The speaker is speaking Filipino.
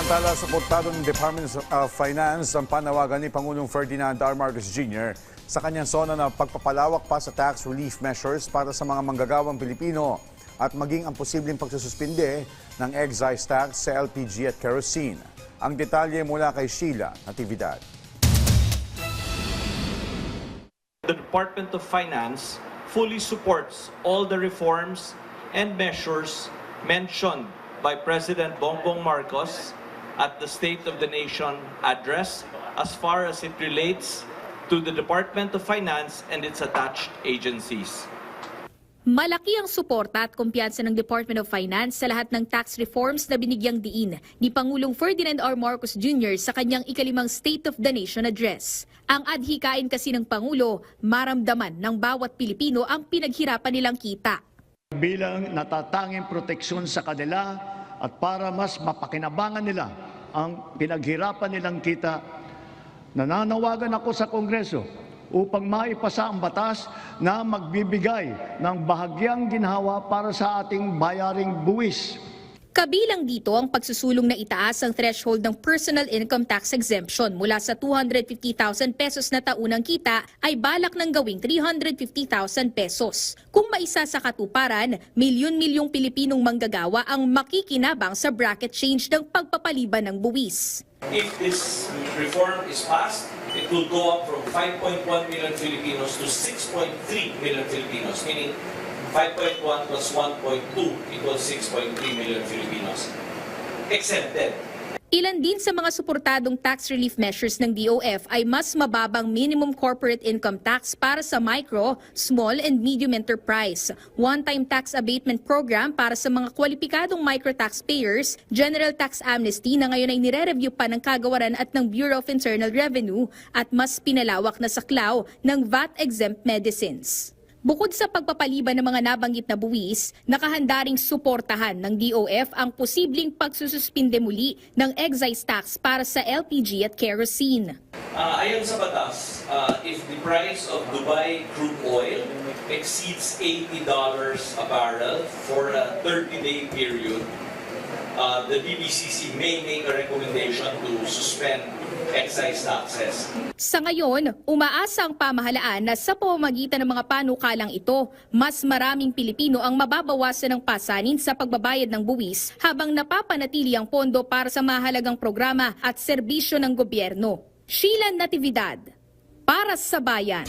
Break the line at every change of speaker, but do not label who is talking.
Samantala, suportado ng Department of Finance ang panawagan ni Pangulong Ferdinand R. Marcos Jr. sa kanyang sona na pagpapalawak pa sa tax relief measures para sa mga manggagawang Pilipino at maging ang posibleng pagsususpinde ng excise tax sa LPG at kerosene. Ang detalye mula kay Sheila Natividad.
The Department of Finance fully supports all the reforms and measures mentioned by President Bongbong Marcos at the State of the Nation address as far as it relates to the Department of Finance and its attached agencies.
Malaki ang suporta at kumpiyansa ng Department of Finance sa lahat ng tax reforms na binigyang diin ni Pangulong Ferdinand R. Marcos Jr. sa kanyang ikalimang State of the Nation address. Ang adhikain kasi ng Pangulo, maramdaman ng bawat Pilipino ang pinaghirapan nilang kita.
Bilang natatanging proteksyon sa kanila at para mas mapakinabangan nila ang pinaghirapan nilang kita, nananawagan ako sa Kongreso upang maipasa ang batas na magbibigay ng bahagyang ginhawa para sa ating bayaring buwis.
Kabilang dito ang pagsusulong na itaas ang threshold ng personal income tax exemption mula sa 250,000 pesos na taunang kita ay balak ng gawing 350,000 pesos. Kung maisa sa katuparan, milyon-milyong Pilipinong manggagawa ang makikinabang sa bracket change ng pagpapaliban ng buwis.
If this reform is passed, it will go up from 5.1 million Filipinos to 6.3 million Filipinos, meaning 5.1 plus 1.2 equals 6.3 million Filipinos exempted.
Ilan din sa mga suportadong tax relief measures ng DOF ay mas mababang minimum corporate income tax para sa micro, small and medium enterprise, one-time tax abatement program para sa mga kwalipikadong micro taxpayers, general tax amnesty na ngayon ay nire-review pa ng Kagawaran at ng Bureau of Internal Revenue at mas pinalawak na saklaw ng VAT-exempt medicines. Bukod sa pagpapaliban ng mga nabanggit na buwis, nakahanda ring suportahan ng DOF ang posibleng pagsususpinde muli ng excise tax para sa LPG at kerosene.
Ayon sa batas, if the price of Dubai crude oil exceeds $80 a barrel for a 30-day period, the DBCC may make a recommendation to suspend excise taxes.
Sa ngayon, umaasa ang pamahalaan na sa pamamagitan ng mga panukalang ito, mas maraming Pilipino ang mababawasan ng pasanin sa pagbabayad ng buwis habang napapanatili ang pondo para sa mahalagang programa at serbisyo ng gobyerno. Sheila Natividad, para sa Bayan.